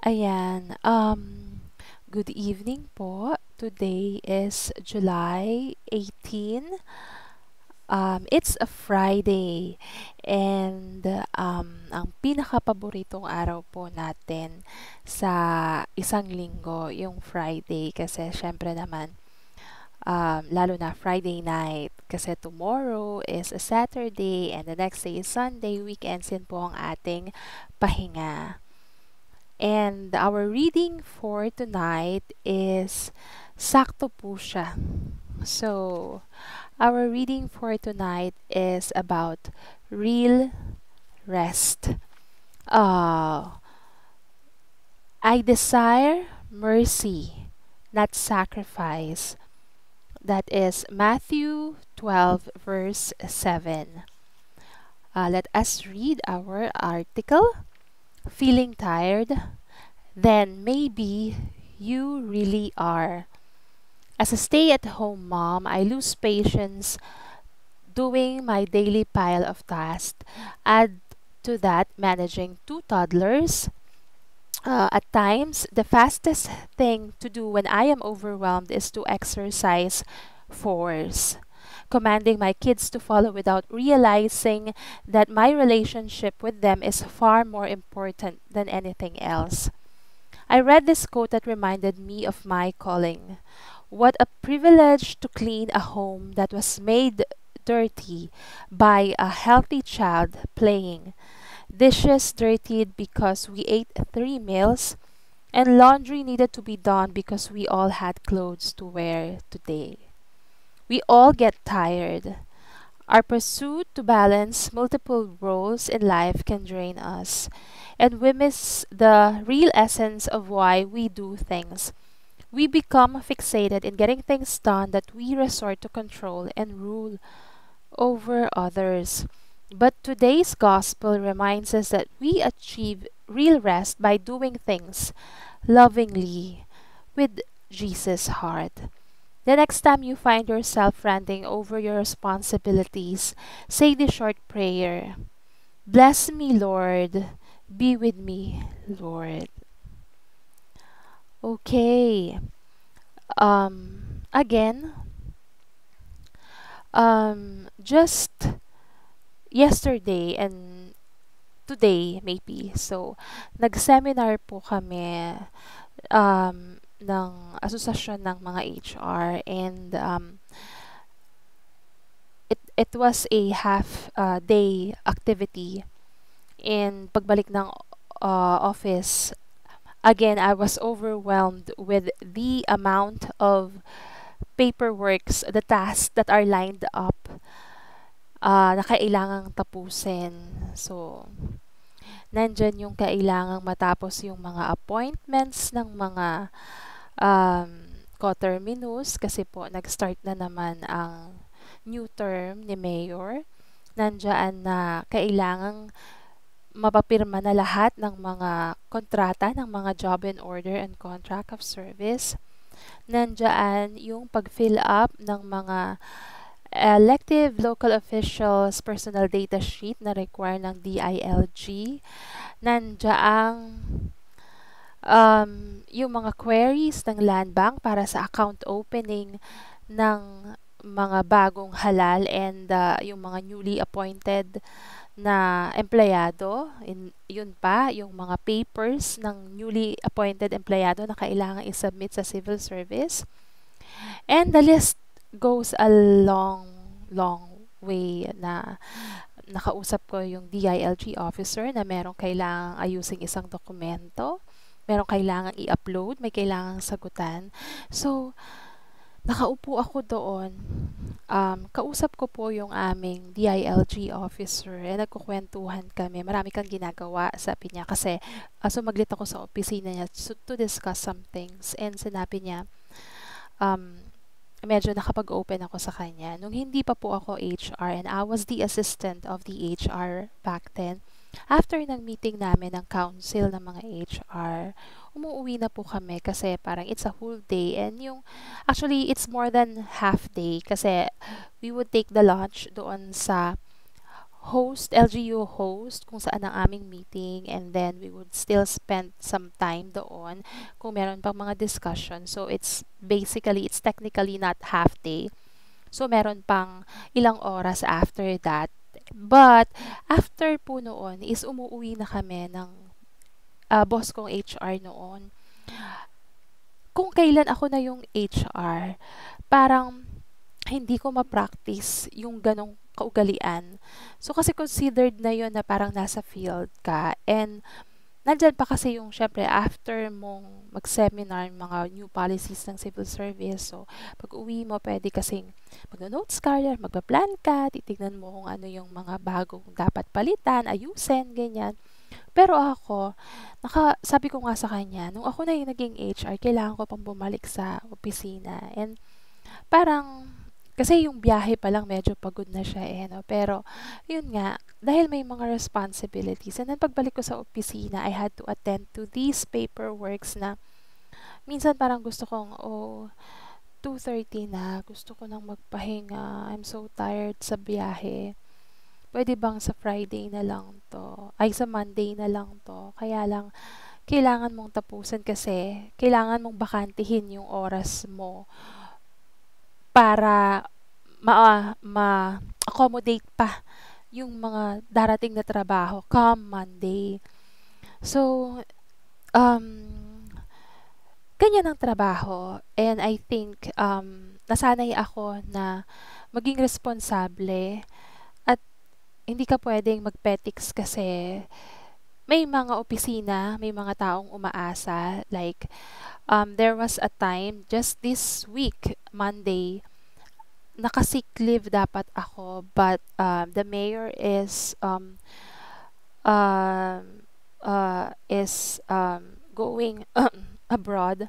Ayan, good evening po. Today is July 18. It's a Friday and ang pinaka-paboritong araw po natin sa isang linggo, yung Friday kasi syempre naman lalo na Friday night kasi tomorrow is a Saturday and the next day is Sunday, weekends din po ang ating pahinga. And our reading for tonight is sakto po siya. So, our reading for tonight is about real rest. Uh, I desire mercy, not sacrifice. That is Matthew 12, verse 7. Let us read our article. Feeling tired? Then maybe you really are. As a stay at home mom, I lose patience doing my daily pile of tasks. Add to that managing two toddlers. At times, the fastest thing to do when I am overwhelmed is to exercise force, commanding my kids to follow without realizing that my relationship with them is far more important than anything else. I read this quote that reminded me of my calling. What a privilege to clean a home that was made dirty by a healthy child playing. Dishes dirtied because we ate three meals, and laundry needed to be done because we all had clothes to wear today. We all get tired. Our pursuit to balance multiple roles in life can drain us, and we miss the real essence of why we do things. We become fixated in getting things done that we resort to control and rule over others. But today's gospel reminds us that we achieve real rest by doing things lovingly with Jesus' heart. The next time you find yourself ranting over your responsibilities, say the short prayer. Bless me, Lord. Be with me, Lord. Okay. Again, just yesterday and today maybe. So, nag-seminar po kami ng asosasyon ng mga HR and it was a half day activity. In pagbalik ng office, again, I was overwhelmed with the amount of paperworks, the tasks that are lined up na kailangang tapusin. So, nandyan yung kailangang matapos yung mga appointments ng mga coterminous kasi po nag-start na naman ang new term ni Mayor. Nandyan na kailangang mapapirma na lahat ng mga kontrata ng mga job and order and contract of service. Nandyan yung pag-fill up ng mga elective local officials personal data sheet na require ng DILG. Nandiyaang yung mga queries ng Land Bank para sa account opening ng mga bagong halal and yung mga newly appointed na empleyado. Yun pa, yung mga papers ng newly appointed empleyado na kailangan i-submit sa civil service. And the list goes a long way na nakausap ko yung DILG officer na merong kailangang ayusing isang dokumento, merong kailangang i-upload, may kailangang sagutan. So, nakaupo ako doon. Kausap ko po yung aming DILG officer nagkukwentuhan kami. Marami kang ginagawa, sabi niya. Kasi sumaglit ako sa opisina niya to discuss some things. And sinabi niya, medyo nakapag-open ako sa kanya. Nung hindi pa po ako HR and I was the assistant of the HR back then, after ng meeting namin ng council ng mga HR, umuwi na po kami kasi parang it's a whole day and actually it's more than half day kasi we would take the lunch doon sa LGU host kung saan ang aming meeting, and then we would still spend some time doon kung meron pang mga discussion. So it's technically not half day. So meron pang ilang oras after that. But after po noon is umuwi na kami ng boss kong HR noon. Kung kailan ako na yung HR, parang hindi ko ma-practice yung ganong kaugalian. So, kasi considered na yun na parang nasa field ka. And, nandyan pa kasi yung, syempre, after mong mag-seminar, mga new policies ng civil service. So, pag uwi mo, pwede kasing mag-notes ka, magpa-plan ka, titignan mo kung ano yung mga bagong dapat palitan, ayusin, ganyan. Pero ako, sabi ko nga sa kanya, nung ako na yung naging HR, kailangan ko pang bumalik sa opisina. And parang, kasi yung biyahe pa lang medyo pagod na siya no? Pero, yun nga, dahil may mga responsibilities. And then pagbalik ko sa opisina, I had to attend to these paperworks na minsan parang gusto kong, 2:30 na, gusto ko nang magpahinga. I'm so tired sa biyahe. Pwede bang sa Friday na lang to? Ay, sa Monday na lang to. Kaya lang, kailangan mong tapusin kasi kailangan mong bakantihin yung oras mo para ma-accommodate pa yung mga darating na trabaho come Monday. So, ganyan ang trabaho. And I think, nasanay ako na maging responsable at hindi ka pwedeng magpetics kasi may mga opisina, may mga taong umaasa. Like, there was a time, just this week, Monday, naka-sick leave dapat ako, but the mayor is going abroad,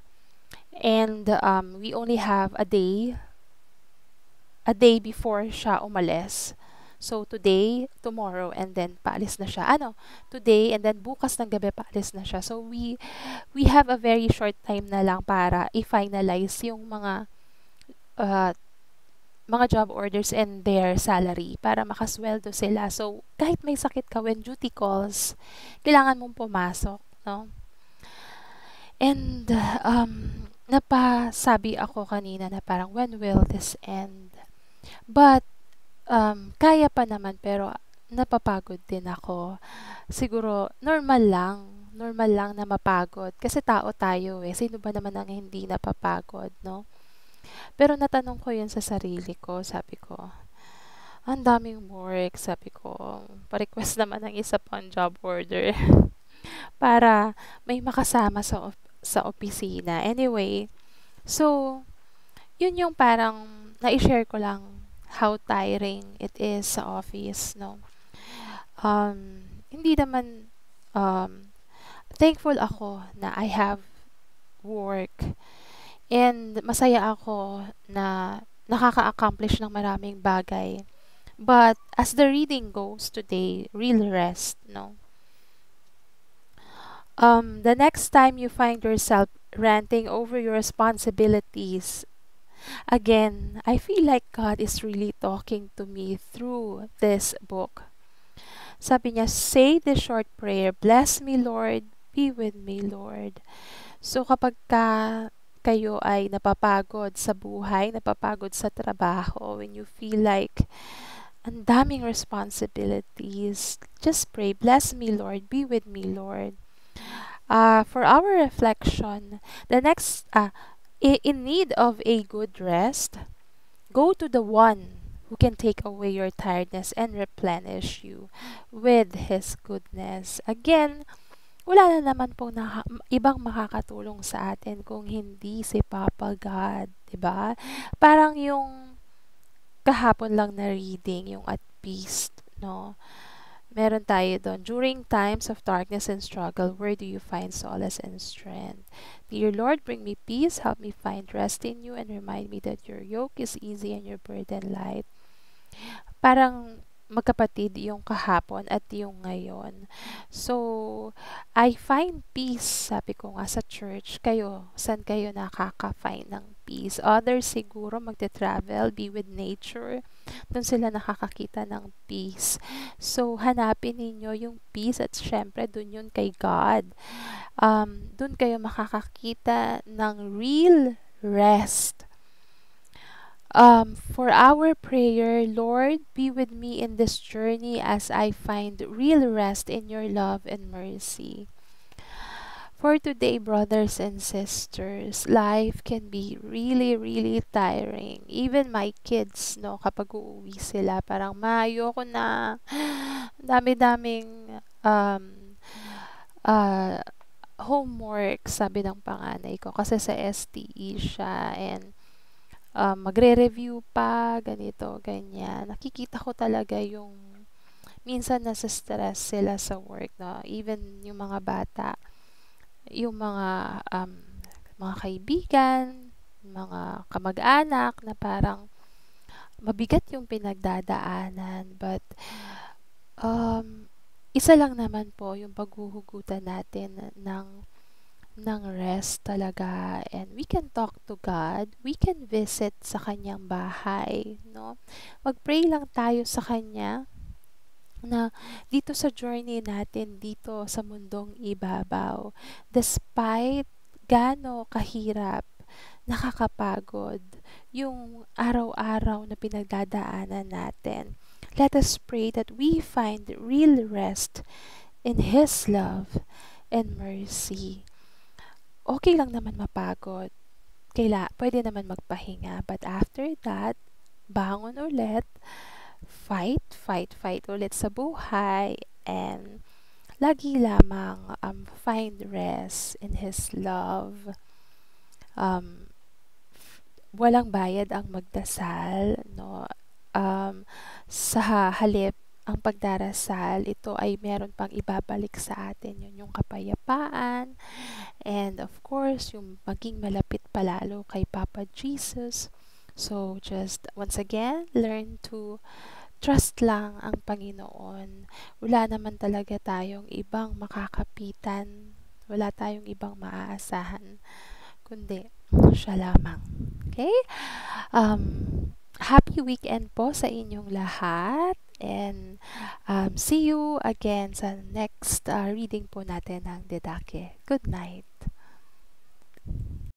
and we only have a day before siya umalis. So today, tomorrow, and then paalis na siya. Today and then bukas ng gabi paalis na siya. So we have a very short time na lang para i-finalize yung uh, mga job orders and their salary para makasweldo sila. So kahit may sakit ka, when duty calls, kailangan mong pumasok, no? And napasabi ako kanina na parang, when will this end? But kaya pa naman, pero napapagod din ako. Siguro normal lang na mapagod kasi tao tayo Sino ba naman ang hindi napapagod, no? Pero natanong ko yun sa sarili ko, sabi ko, ang daming work, sabi ko, pa-request naman ng isa pang job order para may makasama sa opisina. Anyway, so, yun yung parang na-share ko lang how tiring it is sa office, no? Hindi naman, thankful ako na I have work. And masaya ako na nakaka-accomplish ng maraming bagay. But as the reading goes today, real rest, no? The next time you find yourself ranting over your responsibilities, again, I feel like God is really talking to me through this book. Sabi niya, say the short prayer, bless me, Lord, be with me, Lord. So kapag kayo ay napapagod sa buhay, napapagod sa trabaho, when you feel like ang daming responsibilities, just pray, bless me, Lord, be with me, Lord. For our reflection, the next, in need of a good rest, go to the one who can take away your tiredness and replenish you with His goodness. Again, wala na naman pong ibang makakatulong sa atin kung hindi si Papa God, 'di ba? Parang yung kahapon lang na reading, yung at peace, no? Meron tayo doon. During times of darkness and struggle, where do you find solace and strength? Dear Lord, bring me peace, help me find rest in you, and remind me that your yoke is easy and your burden light. Parang magkapatid yung kahapon at yung ngayon. So, I find peace, sabi ko nga sa church. Kayo, saan kayo nakaka-find ng peace? Others siguro magte-travel, be with nature, Doon sila nakakakita ng peace. So, hanapin ninyo yung peace at syempre doon yun kay God. Doon kayo makakakita ng real rest. For our prayer, Lord, be with me in this journey as I find real rest in your love and mercy. For today, brothers and sisters, life can be really, really tiring. Even my kids, no, kapag uuwi sila, parang ayoko na. Dami-daming uh, homework, sabi ng panganay ko. Kasi sa STE siya and magre-review pa, ganito, ganyan. Nakikita ko talaga yung minsan nasa stress sila sa work, no? Even yung mga bata, yung mga kaibigan, mga kamag-anak na parang mabigat yung pinagdadaanan. But um, isa lang naman po yung paghuhugutan natin ng rest talaga, and we can talk to God, we can visit sa kanyang bahay, no? Mag-pray lang tayo sa kanya na dito sa journey natin dito sa mundong ibabaw, despite gaano kahirap, nakakapagod yung araw-araw na pinagdadaanan natin, let us pray that we find real rest in His love and mercy. Okay lang naman mapagod. Pwede naman magpahinga. But after that, bangon ulit, fight, fight, fight ulit sa buhay, and lagi lamang find rest in His love. Um, Walang bayad ang magdasal, no? Sa halip ang pagdarasal, ito ay meron pang ibabalik sa atin, yun yung kapayapaan, and of course, yung maging malapit palalo kay Papa Jesus. So, just once again, learn to trust lang ang Panginoon. Wala naman talaga tayong ibang makakapitan. Wala tayong ibang maaasahan, kundi siya lamang. Okay? Happy weekend po sa inyong lahat. And see you again sa next reading po natin ng Didache. Good night.